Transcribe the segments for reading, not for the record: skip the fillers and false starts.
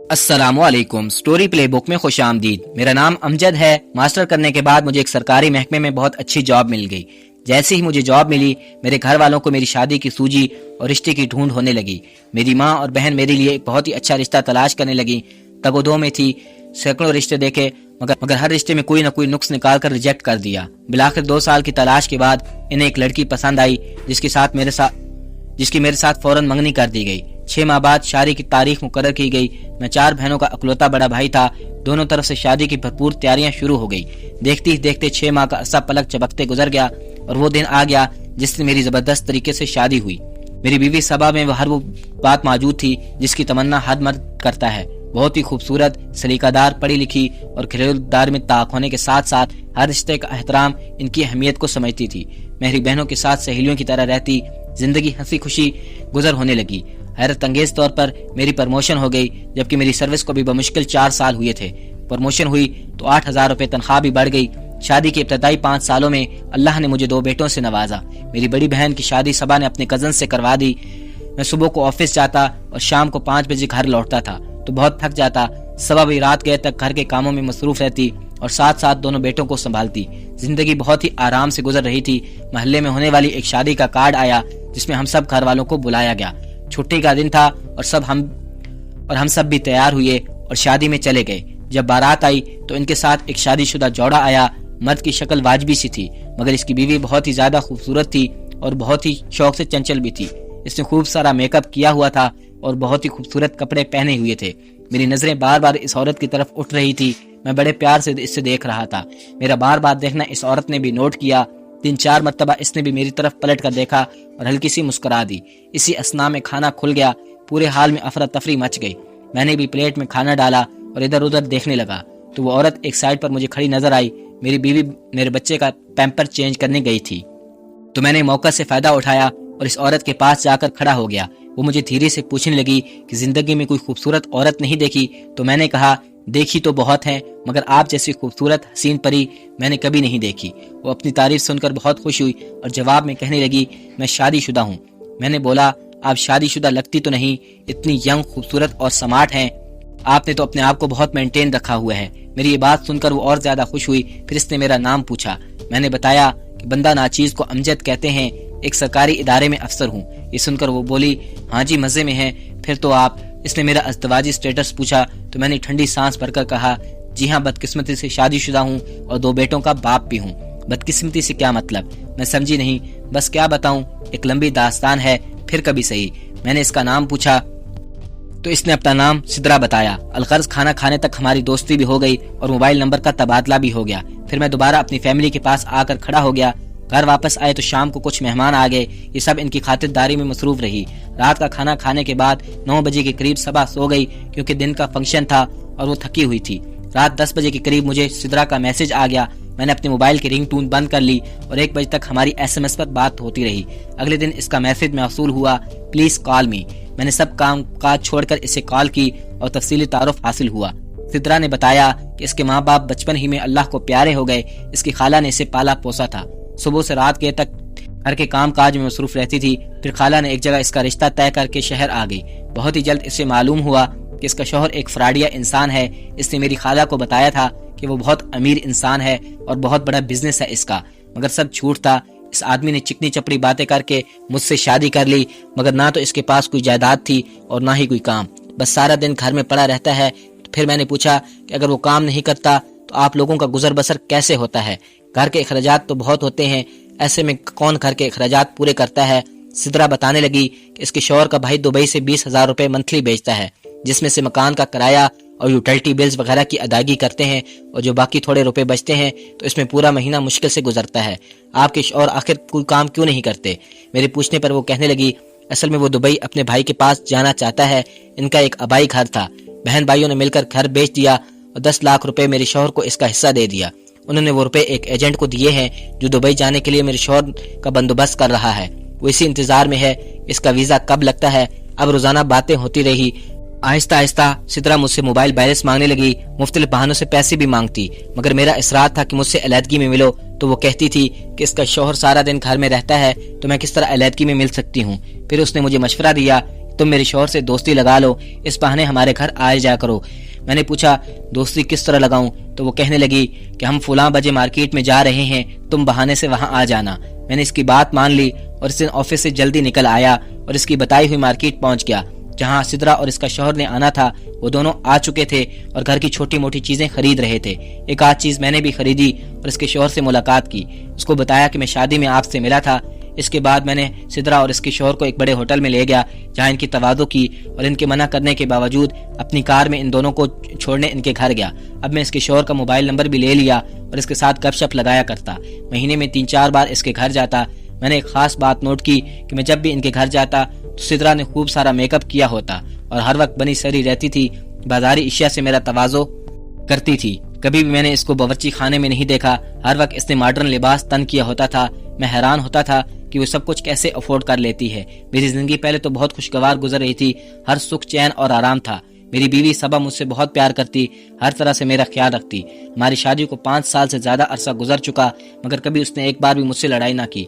السلام علیکم، سٹوری پلے بک میں خوش آمدید۔ میرا نام امجد ہے۔ ماسٹر کرنے کے بعد مجھے ایک سرکاری محکمے میں بہت اچھی جاب مل گئی۔ جیسے ہی مجھے جاب ملی، میرے گھر والوں کو میری شادی کی سوجی اور رشتے کی ڈھونڈ ہونے لگی۔ میری ماں اور بہن میرے لیے ایک بہت ہی اچھا رشتہ تلاش کرنے لگی۔ تگ و دو میں تھی، سینکڑوں رشتے دیکھے، مگر ہر رشتے میں کوئی نہ کوئی نقص نکال کر ریجیکٹ کر دیا۔ بالآخر 2 سال کی تلاش کے بعد انہیں ایک لڑکی پسند آئی جس کی میرے ساتھ فوراً منگنی کر دی گئی۔ 6 ماہ بعد شادی کی تاریخ مقرر کی گئی۔ میں 4 بہنوں کا اکلوتا بڑا بھائی تھا۔ دونوں طرف سے شادی کی بھرپور تیاریاں شروع ہو گئی۔ دیکھتے ہی دیکھتے 6 ماہ کا عرصہ پلک چبکتے گزر گیا اور وہ دن آ گیا جس دن میری زبردست طریقے سے شادی ہوئی۔ میری بیوی صبا میں وہ بات موجود تھی جس کی تمنا ہر مرد کرتا ہے۔ بہت ہی خوبصورت، سلیقہ دار، پڑھی لکھی اور گھریلو دار میں طاق ہونے کے ساتھ ساتھ ہر رشتے کا احترام، ان کی اہمیت کو سمجھتی تھی۔ میری بہنوں کے ساتھ سہیلیوں کی طرح رہتی، زندگی ہنسی خوشی گزر ہونے لگی۔ حیرت انگیز طور پر میری پروموشن ہو گئی، جبکہ میری سروس کو بھی بمشکل 4 سال ہوئے تھے۔ پروموشن ہوئی تو 8,000 روپے تنخواہ بھی بڑھ گئی۔ شادی کے ابتدائی 5 سالوں میں اللہ نے مجھے 2 بیٹوں سے نوازا۔ میری بڑی بہن کی شادی صبا نے اپنے کزن سے کروا دی۔ میں صبح کو آفس جاتا اور شام کو 5 بجے گھر لوٹتا تھا تو بہت تھک جاتا۔ صبا بھی رات گئے تک گھر کے کاموں میں مصروف رہتی اور ساتھ ساتھ دونوں بیٹوں کو سنبھالتی۔ زندگی بہت ہی آرام سے گزر رہی تھی۔ محلے میں ہونے والی ایک شادی کا کارڈ آیا جس میں ہم سب گھر والوں کو بلایا گیا۔ چھٹی کا دن تھا اور ہم سب بھی تیار ہوئے اور شادی میں چلے گئے۔ جب بارات آئی تو ان کے ساتھ ایک شادی شدہ جوڑا آیا۔ مرد کی شکل واجبی سی تھی، مگر اس کی بیوی بہت ہی زیادہ خوبصورت تھی اور بہت ہی شوق سے چنچل بھی تھی۔ اس نے خوب سارا میک اپ کیا ہوا تھا اور بہت ہی خوبصورت کپڑے پہنے ہوئے تھے۔ میری نظریں بار بار اس عورت کی طرف اٹھ رہی تھی۔ میں بڑے پیار سے اس سے دیکھ رہا تھا۔ میرا بار بار دیکھنا اس عورت نے بھی نوٹ کیا۔ 3-4 مرتبہ اس نے بھی میری طرف پلٹ کر دیکھا اور ہلکی سی مسکرا دی۔ اسی اثنا میں کھانا کھل گیا۔ پورے حال میں افراتفری مچ گئی۔ میں نے بھی پلیٹ میں کھانا ڈالا اور ادھر ادھر دیکھنے لگا تو وہ عورت ایک سائڈ پر مجھے کھڑی نظر آئی۔ میری بیوی میرے بچے کا پیمپر چینج کرنے گئی تھی تو میں نے موقع سے فائدہ اٹھایا اور اس عورت کے پاس جا کر کھڑا ہو گیا۔ وہ مجھے دھیرے سے پوچھنے لگی کہ زندگی میں کوئی خوبصورت عورت نہیں دیکھی؟ تو میں نے کہا دیکھی تو بہت ہیں، مگر آپ جیسی خوبصورت حسین پری میں نے کبھی نہیں دیکھی۔ وہ اپنی تعریف سن کر بہت خوش ہوئی اور جواب میں کہنے لگی میں شادی شدہ ہوں۔ میں نے بولا آپ شادی شدہ لگتی تو نہیں، اتنی ینگ، خوبصورت اور سمارٹ ہیں۔ آپ نے تو اپنے آپ کو بہت مینٹین رکھا ہوا ہے۔ میری یہ بات سن کر وہ اور زیادہ خوش ہوئی۔ پھر اس نے میرا نام پوچھا۔ میں نے بتایا کہ بندہ ناچیز کو امجد کہتے ہیں، ایک سرکاری ادارے میں افسر ہوں۔ یہ سن کر وہ بولی ہاں جی مزے میں ہیں، پھر تو آپ۔ اس نے میرا ازدواجی سٹیٹس پوچھا تو میں نے ٹھنڈی سانس بھر کر کہا جی ہاں، بدقسمتی سے شادی شدہ ہوں اور 2 بیٹوں کا باپ بھی ہوں۔ بدقسمتی سے کیا مطلب؟ میں سمجھی نہیں۔ بس کیا بتاؤں، ایک لمبی داستان ہے، پھر کبھی صحیح۔ میں نے اس کا نام پوچھا تو اس نے اپنا نام سدرا بتایا۔ الغرض کھانا کھانے تک ہماری دوستی بھی ہو گئی اور موبائل نمبر کا تبادلہ بھی ہو گیا۔ پھر میں دوبارہ اپنی فیملی کے پاس آ کر کھڑا ہو گیا۔ گھر واپس آئے تو شام کو کچھ مہمان آ گئے۔ یہ سب ان کی خاطرداری میں مصروف رہی۔ رات کا کھانا کھانے کے بعد 9 بجے کے قریب صبا سو گئی کیونکہ دن کا فنکشن تھا اور وہ تھکی ہوئی تھی۔ رات 10 بجے کے قریب مجھے سدرا کا میسج آ گیا۔ میں نے اپنے موبائل کی رنگ ٹون بند کر لی اور 1 بجے تک ہماری SMS پر بات ہوتی رہی۔ اگلے دن اس کا میسج موصول ہوا پلیز کال می۔ میں نے سب کام کاج چھوڑ کر اسے کال کی اور تفصیلی تعارف حاصل ہوا۔ سدرا نے بتایا کہ اس کے ماں باپ بچپن ہی میں اللہ کو پیارے ہو گئے۔ اس کی خالہ نے اسے پالا پوسا تھا۔ صبح سے رات گئے تک گھر کے کام کاج میں مصروف رہتی تھی۔ پھر خالہ نے ایک جگہ اس کا رشتہ طے کر کے شہر آ گئی۔ بہت ہی جلد اسے معلوم ہوا کہ اس کا شوہر ایک فراڈیا انسان ہے۔ اس نے میری خالہ کو بتایا تھا کہ وہ بہت امیر انسان ہے اور بہت بڑا بزنس ہے اس کا، مگر سب جھوٹ تھا۔ اس آدمی نے چکنی چپڑی باتیں کر کے مجھ سے شادی کر لی، مگر نہ تو اس کے پاس کوئی جائیداد تھی اور نہ ہی کوئی کام، بس سارا دن گھر میں پڑا رہتا ہے۔ پھر میں نے پوچھا کہ اگر وہ کام نہیں کرتا تو آپ لوگوں کا گزر بسر کیسے ہوتا ہے؟ گھر کے اخراجات تو بہت ہوتے ہیں، ایسے میں کون گھر کے اخراجات پورے کرتا ہے؟ سدرا بتانے لگی کہ اس کے شوہر کا بھائی دبئی سے 20,000 روپے منتھلی بھیجتا ہے، جس میں سے مکان کا کرایہ اور یوٹیلٹی بلز وغیرہ کی ادائیگی کرتے ہیں، اور جو باقی تھوڑے روپے بچتے ہیں تو اس میں پورا مہینہ مشکل سے گزرتا ہے۔ آپ کے شوہر آخر کوئی کام کیوں نہیں کرتے؟ میرے پوچھنے پر وہ کہنے لگی اصل میں وہ دبئی اپنے بھائی کے پاس جانا چاہتا ہے۔ ان کا ایک آبائی گھر تھا، بہن بھائیوں نے مل کر گھر بیچ دیا اور 10 لاکھ روپے میرے شوہر کو اس کا حصہ دے دیا۔ انہوں نے وہ روپے ایک ایجنٹ کو دیے ہیں جو دبئی جانے کے لیے میرے شوہر کا بندوبست کر رہا ہے۔ وہ اسی انتظار میں ہے اس کا ویزا کب لگتا ہے۔ اب روزانہ باتیں ہوتی رہی۔ آہستہ آہستہ سدرا مجھ سے موبائل بیلنس مانگنے لگی، مختلف بہانوں سے پیسے بھی مانگتی، مگر میرا اصرار تھا کہ مجھ سے علیحدگی میں ملو تو وہ کہتی تھی کہ اس کا شوہر سارا دن گھر میں رہتا ہے تو میں کس طرح علیحدگی میں مل سکتی ہوں۔ پھر اس نے مجھے مشورہ دیا تم میرے شوہر سے دوستی لگا لو، اس بہانے ہمارے گھر آئے جا کرو۔ میں نے پوچھا دوستی کس طرح لگاؤں؟ تو وہ کہنے لگی کہ ہم فلاں بجے مارکیٹ میں جا رہے ہیں، تم بہانے سے وہاں آ جانا۔ میں نے اس کی بات مان لی اور اس دن آفس سے جلدی نکل آیا اور اس کی بتائی ہوئی مارکیٹ پہنچ گیا جہاں سدرا اور اس کا شوہر نے آنا تھا۔ وہ دونوں آ چکے تھے اور گھر کی چھوٹی موٹی چیزیں خرید رہے تھے۔ ایک آدھ چیز میں نے بھی خریدی اور اس کے شوہر سے ملاقات کی، اس کو بتایا کہ میں شادی میں آپ سے ملا تھا۔ اس کے بعد میں نے سدرا اور اس کے شوہر کو ایک بڑے ہوٹل میں لے گیا جہاں ان کی تواضع کی اور ان کے منع کرنے کے باوجود اپنی کار میں ان دونوں کو چھوڑنے ان کے گھر گیا۔ اب میں اس کے شوہر کا موبائل نمبر بھی لے لیا اور اس کے ساتھ گپ شپ لگایا کرتا۔ مہینے میں 3-4 بار اس کے گھر جاتا۔ میں نے ایک خاص بات نوٹ کی کہ میں جب بھی ان کے گھر جاتا تو سدرا نے خوب سارا میک اپ کیا ہوتا اور ہر وقت بنی سری رہتی تھی، بازاری اشیاء سے میرا تواضع کرتی تھی۔ کبھی بھی میں نے اس کو باورچی خانے میں نہیں دیکھا، ہر وقت اس نے ماڈرن لباس تن کیا ہوتا تھا۔ میں حیران ہوتا تھا کہ وہ سب کچھ کیسے افورڈ کر لیتی ہے۔ میری زندگی پہلے تو بہت خوشگوار گزر رہی تھی، ہر سکھ چین اور آرام تھا۔ میری بیوی صبا مجھ سے بہت پیار کرتی، ہر طرح سے میرا خیال رکھتی۔ ہماری شادی کو 5 سال سے زیادہ عرصہ گزر چکا مگر کبھی اس نے ایک بار بھی مجھ سے لڑائی نہ کی۔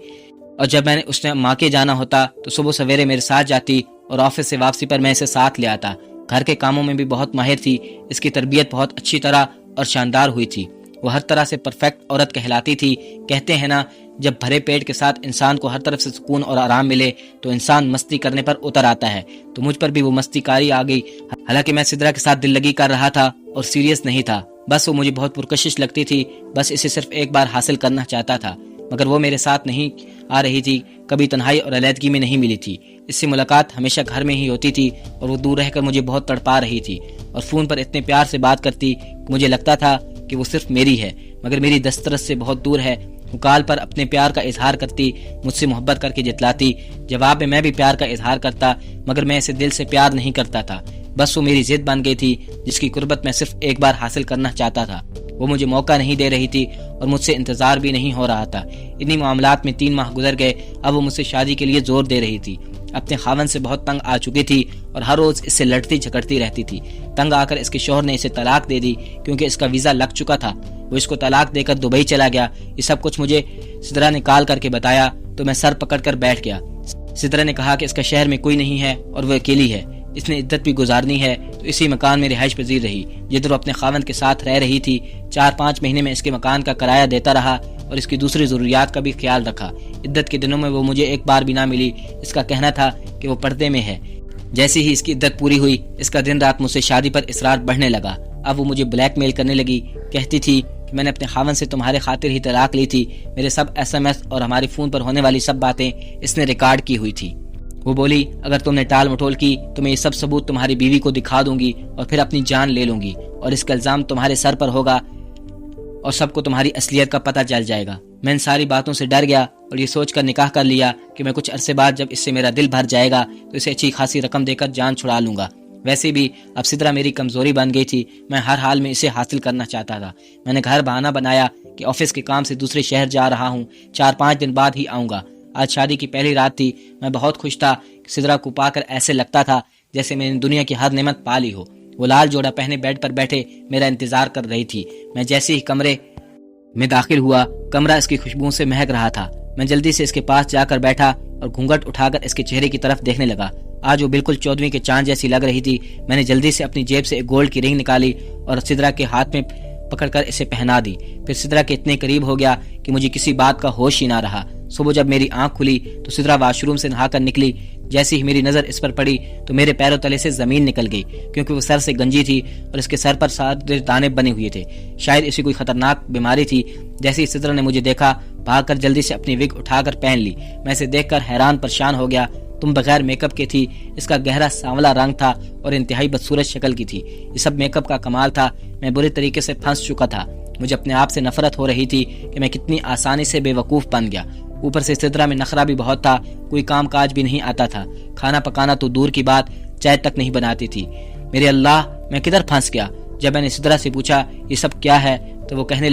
اور جب میں نے اس نے ماں کے جانا ہوتا تو صبح سویرے میرے ساتھ جاتی اور آفس سے واپسی پر میں اسے ساتھ لے آتا۔ گھر کے کاموں میں بھی بہت ماہر تھی، اس کی تربیت بہت اچھی طرح اور شاندار ہوئی تھی۔ وہ ہر طرح سے پرفیکٹ عورت کہلاتی تھی۔ کہتے ہیں نا، جب بھرے پیٹ کے ساتھ انسان کو ہر طرف سے سکون اور آرام ملے تو انسان مستی کرنے پر اتر آتا ہے۔ تو مجھ پر بھی وہ مستی کاری آ گئی، حالانکہ میں سدرا کے ساتھ دل لگی کر رہا تھا اور سیریس نہیں تھا۔ بس وہ مجھے بہت پرکشش لگتی تھی، بس اسے صرف ایک بار حاصل کرنا چاہتا تھا، مگر وہ میرے ساتھ نہیں آ رہی تھی، کبھی تنہائی اور علیحدگی میں نہیں ملی تھی۔ اس سے ملاقات ہمیشہ گھر میں ہی ہوتی تھی اور وہ دور رہ کر مجھے بہت تڑپا رہی تھی اور فون پر اتنے پیار سے بات کرتی کہ مجھے لگتا تھا کہ وہ صرف میری ہے مگر میری دسترس سے بہت دور ہے۔ وہ کال پر اپنے پیار کا اظہار کرتی، مجھ سے محبت کر کے جتلاتی، جواب میں بھی پیار کا اظہار کرتا مگر میں اسے دل سے پیار نہیں کرتا تھا۔ بس وہ میری ضد بن گئی تھی جس کی قربت میں صرف ایک بار حاصل کرنا چاہتا تھا۔ وہ مجھے موقع نہیں دے رہی تھی اور مجھ سے انتظار بھی نہیں ہو رہا تھا۔ انہی معاملات میں 3 ماہ گزر گئے۔ اب وہ مجھ سے شادی کے لیے زور دے رہی تھی۔ اپنے خاوند سے بہت تنگ آ چکی تھی اور ہر روز اس سے لڑتی جھگڑتی رہتی تھی۔ تنگ آ کر اس کے شوہر نے اسے طلاق دے دی کیونکہ اس کا ویزا لگ چکا تھا۔ وہ اس کو طلاق دے کر دبئی چلا گیا۔ یہ سب کچھ مجھے سدرا نے کال کر کے بتایا تو میں سر پکڑ کر بیٹھ گیا۔ سدرا نے کہا کہ اس کا شہر میں کوئی نہیں ہے اور وہ اکیلی ہے، اس نے عدت بھی گزارنی ہے، تو اسی مکان میں رہائش پذیر رہی جدھر وہ اپنے خاوند کے ساتھ رہ رہی تھی۔ 4-5 مہینے میں اس کے مکان کا کرایہ دیتا رہا اور اس کی دوسری ضروریات کا بھی خیال رکھا۔ عدت کے دنوں میں وہ مجھے ایک بار بھی نہ ملی۔ اس کا کہنا تھا کہ وہ پردے میں ہے۔ جیسے ہی اس کی عدت پوری ہوئی اس کا دن رات مجھ سے شادی پر اصرار بڑھنے لگا۔ اب وہ مجھے بلیک میل کرنے لگی، کہتی تھی کہ میں نے اپنے خاوند سے تمہارے خاطر ہی طلاق لی تھی، میرے سب SMS اور ہماری فون پر ہونے والی سب باتیں اس نے ریکارڈ کی ہوئی تھی۔ وہ بولی اگر تم نے ٹال مٹول کی تو میں یہ سب ثبوت تمہاری بیوی کو دکھا دوں گی اور پھر اپنی جان لے لوں گی اور اس کا الزام تمہارے سر پر ہوگا اور سب کو تمہاری اصلیت کا پتہ چل جائے گا۔ میں ان ساری باتوں سے ڈر گیا اور یہ سوچ کر نکاح کر لیا کہ میں کچھ عرصے بعد جب اس سے میرا دل بھر جائے گا تو اسے اچھی خاصی رقم دے کر جان چھڑا لوں گا۔ ویسے بھی اب سدرا میری کمزوری بن گئی تھی، میں ہر حال میں اسے حاصل کرنا چاہتا تھا۔ میں نے گھر بہانہ بنایا کہ آفس کے کام سے دوسرے شہر جا رہا ہوں، 4-5 دن بعد ہی آؤں گا۔ آج شادی کی پہلی رات تھی، میں بہت خوش تھا کہ سدرا کو پا کر ایسے لگتا تھا جیسے میں نے دنیا کی ہر نعمت پا لی ہو۔ وہ لال جوڑا پہنے بیڈ پر بیٹھے میرا انتظار کر رہی تھی۔ میں جیسے ہی کمرے میں داخل ہوا، کمرہ اس کی خوشبو سے مہک رہا تھا۔ میں جلدی سے اس کے پاس جا کر بیٹھا اور گھونگھٹ اٹھا کر اس کے چہرے کی طرف دیکھنے لگا۔ آج وہ بالکل 14ویں کے چاند جیسی لگ رہی تھی۔ میں نے جلدی سے اپنی جیب سے ایک گولڈ کی رنگ نکالی اور سدرا کے ہاتھ میں پکڑ کر اسے پہنا دی۔ پھر سدرا کے اتنے قریب ہو گیا کہ مجھے کسی بات کا ہوش ہی نہ رہا۔ صبح جب میری آنکھ کھلی تو سدرا واش روم سے نہا کر نکلی۔ جیسے ہی میری نظر اس پر پڑی تو میرے پیروں تلے سے زمین نکل گئی کیونکہ وہ سر سے گنجی تھی اور اس کے سر پر سارے دانے بنے ہوئے تھے، شاید اسی کوئی خطرناک بیماری تھی۔ جیسے ہی سدرا نے مجھے دیکھا بھاگ کر جلدی سے اپنی وگ اٹھا کر پہن لی۔ میں اسے دیکھ کر حیران پریشان ہو گیا۔ تم بغیر میک اپ کے تھی، اس کا گہرا سانولا رنگ تھا اور انتہائی بدصورت شکل کی تھی۔ یہ سب میک اپ کا کمال تھا۔ میں برے طریقے سے پھنس چکا تھا۔ مجھے اپنے آپ سے نفرت ہو رہی تھی کہ میں کتنی آسانی سے بے وقوف بن گیا۔ اوپر سے سدرا میں نخرہ بھی بہت تھا، کوئی کام کاج بھی نہیں آتا تھا، کھانا پکانا تو دور کی بات، چائے تک نہیں بناتی تھی۔ میرے اللہ، میں کدھر پھنس گیا؟ جب میں نے سدرا سے پوچھا یہ سب کیا ہے تو وہ کہنے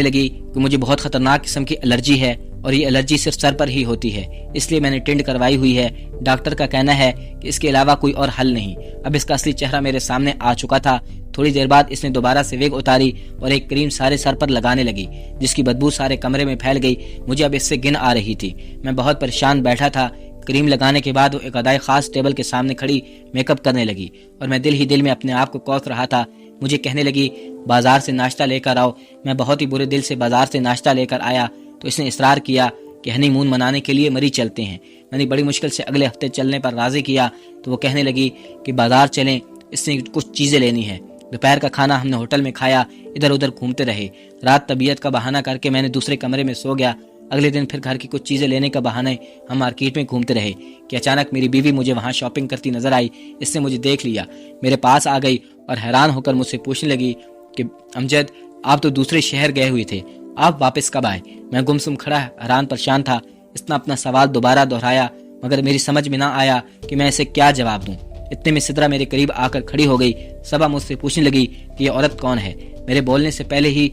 لگی کہ مجھے بہت خطرناک قسم کی الرجی ہے اور یہ الرجی صرف سر پر ہی ہوتی ہے، اس لیے میں نے ٹینڈ کروائی ہوئی ہے۔ ڈاکٹر کا کہنا ہے کہ اس کے علاوہ کوئی اور حل نہیں۔ اب اس کا اصلی چہرہ میرے سامنے آ چکا تھا۔ تھوڑی دیر بعد اس نے دوبارہ سے ویگ اتاری اور ایک کریم سارے سر پر لگانے لگی جس کی بدبو سارے کمرے میں پھیل گئی۔ مجھے اب اس سے گن آ رہی تھی۔ میں بہت پریشان بیٹھا تھا کریم لگانے کے بعد وہ ایک ادائی خاص ٹیبل کے سامنے کھڑی میک اپ کرنے لگی اور میں دل ہی دل میں اپنے آپ کو کوس رہا تھا۔ مجھے کہنے لگی بازار سے ناشتہ لے کر آؤ۔ میں بہت ہی برے دل سے بازار سے ناشتہ لے کر آیا تو اس نے اصرار کیا کہ ہنی مون منانے کے لیے مری چلتے ہیں۔ میں نے بڑی مشکل سے اگلے ہفتے چلنے پر راضی کیا تو وہ کہنے لگی کہ بازار چلیں، اس نے کچھ چیزیں لینی ہے۔ دوپہر کا کھانا ہم نے ہوٹل میں کھایا، ادھر ادھر گھومتے رہے۔ رات طبیعت کا بہانہ کر کے میں نے دوسرے کمرے میں سو گیا۔ اگلے دن پھر گھر کی کچھ چیزیں لینے کا بہانے ہم مارکیٹ میں گھومتے رہے کہ اچانک میری بیوی مجھے وہاں شاپنگ کرتی نظر آئی۔ اس نے مجھے دیکھ لیا، میرے پاس آ گئی اور حیران ہو کر مجھ سے پوچھنے لگی کہ امجد، آپ تو دوسرے شہر گئے ہوئے تھے، آپ واپس کب آئے؟ میں گمسم کھڑا حیران پریشان تھا۔ اس نے اپنا سوال دوبارہ دہرایا مگر میری سمجھ میں نہ آیا کہ میں اسے کیا جواب دوں۔ اتنے میں سدرا میرے قریب آ کر کھڑی ہو گئی۔ صبا مجھ سے پوچھنے لگی کہ یہ عورت کون ہے؟ میرے بولنے سے پہلے ہی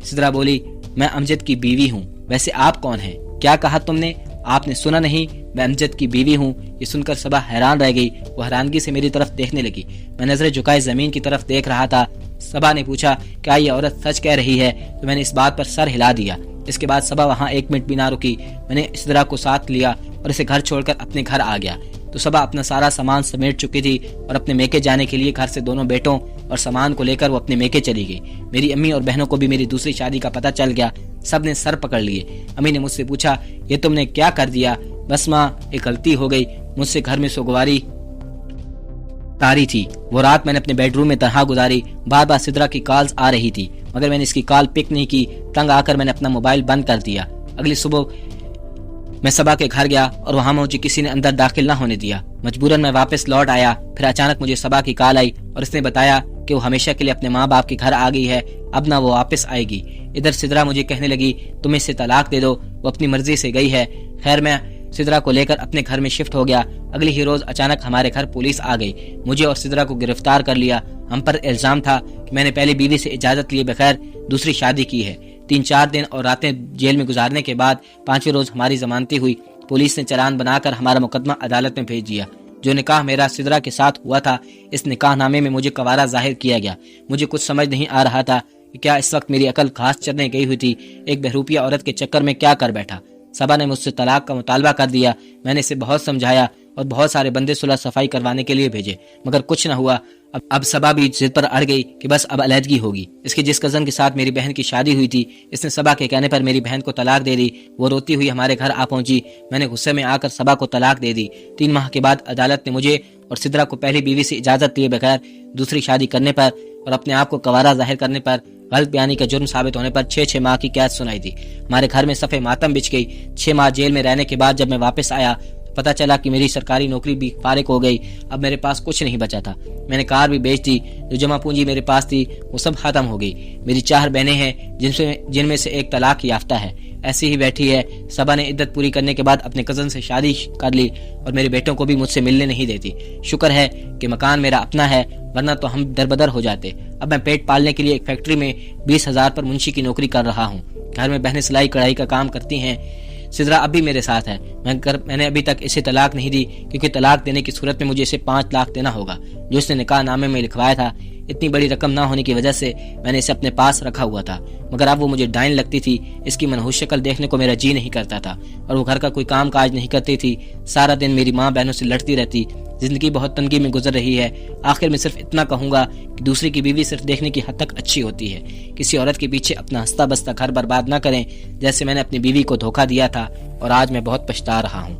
سدرا بولی، میں امجد کی بیوی ہوں۔ ویسے آپ کون ہیں؟ کیا کہا تم نے؟ آپ نے سنا نہیں؟ میں امجد کی بیوی ہوں۔ یہ سن کر صبا حیران رہ گئی، وہ حیرانگی سے میری طرف دیکھنے لگی۔ میں نظریں جھکائے زمین کی طرف دیکھ رہا تھا۔ صبا نے پوچھا کیا یہ عورت سچ کہہ رہی ہے؟ تو میں نے اس بات پر سر ہلا دیا۔ اس کے بعد صبا وہاں ایک منٹ بھی نہ رکی۔ میں نے سدرا کو ساتھ لیا اور اسے گھر چھوڑ کر اپنے گھر آ گیا تو صبا اپنا سارا سامان سمیٹ چکی تھی اور اپنے میکے جانے کے لیے گھر سے دونوں بیٹوں اور سامان کو لے کر وہ اپنے میکے چلی گئی۔ میری امی اور بہنوں کو بھی میری دوسری شادی کا پتہ چل گیا۔ سب نے سر پکڑ لیے۔ امی نے مجھ سے پوچھا یہ تم نے کیا کر دیا؟ بس ماں، ایک غلطی ہو گئی، مجھ سے گھر میں سوگواری تاری تھی۔ وہ رات میں نے اپنے بیڈ روم میں تنہا گزاری۔ بار بار سدرا کی کالز آ رہی تھی مگر میں نے اس کی کال پک نہیں کی۔ تنگ آ کر میں نے اپنا موبائل بند کر دیا۔ اگلی صبح میں صبا کے گھر گیا اور وہاں مجھے کسی نے اندر داخل نہ ہونے دیا۔ مجبوراً میں واپس لوٹ آیا۔ پھر اچانک مجھے صبا کی کال آئی اور اس نے بتایا کہ وہ ہمیشہ کے لیے اپنے ماں باپ کے گھر آ گئی ہے، اب نہ وہ واپس آئے گی۔ ادھر سدرا مجھے کہنے لگی تم اس سے طلاق دے دو، وہ اپنی مرضی سے گئی ہے۔ خیر میں سدرا کو لے کر اپنے گھر میں شفٹ ہو گیا۔ اگلی ہی روز اچانک ہمارے گھر پولیس آ گئی، مجھے اور سدرا کو گرفتار کر لیا۔ ہم پر الزام تھا کہ میں نے پہلی بیوی سے اجازت لیے بغیر دوسری شادی کی ہے۔ 3-4 دن اور راتیں جیل میں گزارنے کے بعد 5ویں روز ہماری ضمانتی ہوئی۔ پولیس نے چلان بنا کر ہمارا مقدمہ عدالت میں بھیج دیا۔ جو نکاح میرا سدرا کے ساتھ ہوا تھا، اس نکاح نامے میں مجھے کوارا ظاہر کیا گیا۔ مجھے کچھ سمجھ نہیں آ رہا تھا کہ کیا اس وقت میری عقل گھاس چرنے گئی ہوئی تھی، ایک بہروپیہ عورت کے چکر میں کیا کر بیٹھا۔ صبا نے مجھ سے طلاق کا مطالبہ کر دیا۔ میں نے اسے بہت سمجھایا اور بہت سارے بندے صلح صفائی کروانے کے لیے بھیجے مگر کچھ نہ ہوا۔ اب صبا بھی ضد پر اڑ گئی کہ بس اب علیحدگی ہوگی۔ اس کی جس کزن کے ساتھ میری بہن کی شادی ہوئی تھی، اس نے صبا کے کہنے پر میری بہن کو طلاق دے دی۔ وہ روتی ہوئی ہمارے گھر آ پہنچی۔ میں نے غصے میں آ کر صبا کو طلاق دے دی۔ 3 ماہ کے بعد عدالت نے مجھے اور سدرا کو پہلی بیوی سے اجازت لیے بغیر دوسری شادی کرنے پر اور اپنے آپ کو کوارا ظاہر کرنے پر غلط بیانی کا جرم ثابت ہونے پر 6 ماہ کی قید سنائی تھی۔ ہمارے گھر میں صفے ماتم بچھ گئی۔ 6 ماہ جیل میں رہنے کے بعد جب میں واپس آیا پتہ چلا کہ میری سرکاری نوکری بھی فارغ ہو گئی۔ اب میرے پاس کچھ نہیں بچا تھا۔ میں نے کار بھی بیچ دی، جو جمع پونجی میرے پاس تھی وہ سب ختم ہو گئی۔ میری 4 بہنیں ہیں جن میں سے ایک طلاق یافتہ ہے، ایسی ہی بیٹھی ہے۔ صبا نے عدت پوری کرنے کے بعد اپنے کزن سے شادی کر لی اور میرے بیٹوں کو بھی مجھ سے ملنے نہیں دیتی۔ شکر ہے کہ مکان میرا اپنا ہے، ورنہ تو ہم دربدر ہو جاتے۔ اب میں پیٹ پالنے کے لیے ایک فیکٹری میں 20,000 پر منشی کی نوکری کر رہا ہوں۔ گھر میں بہنیں سلائی کڑھائی کا کام کرتی ہیں۔ سدرا اب بھی میرے ساتھ ہے۔ میں نے ابھی تک اسے طلاق نہیں دی کیونکہ طلاق دینے کی صورت میں مجھے اسے 5 لاکھ دینا ہوگا جو اس نے نکاح نامے میں لکھوایا تھا۔ اتنی بڑی رقم نہ ہونے کی وجہ سے میں نے اسے اپنے پاس رکھا ہوا تھا مگر اب وہ مجھے ڈائن لگتی تھی۔ اس کی منحوس شکل دیکھنے کو میرا جی نہیں کرتا تھا اور وہ گھر کا کوئی کام کاج نہیں کرتی تھی۔ سارا دن میری ماں بہنوں سے لڑتی رہتی۔ زندگی بہت تنگی میں گزر رہی ہے۔ آخر میں صرف اتنا کہوں گا کہ دوسری کی بیوی صرف دیکھنے کی حد تک اچھی ہوتی ہے۔ کسی عورت کے پیچھے اپنا ہنستا بستا گھر برباد نہ کریں جیسے میں نے اپنی بیوی کو دھوکہ دیا تھا اور آج میں بہت پچھتا رہا ہوں۔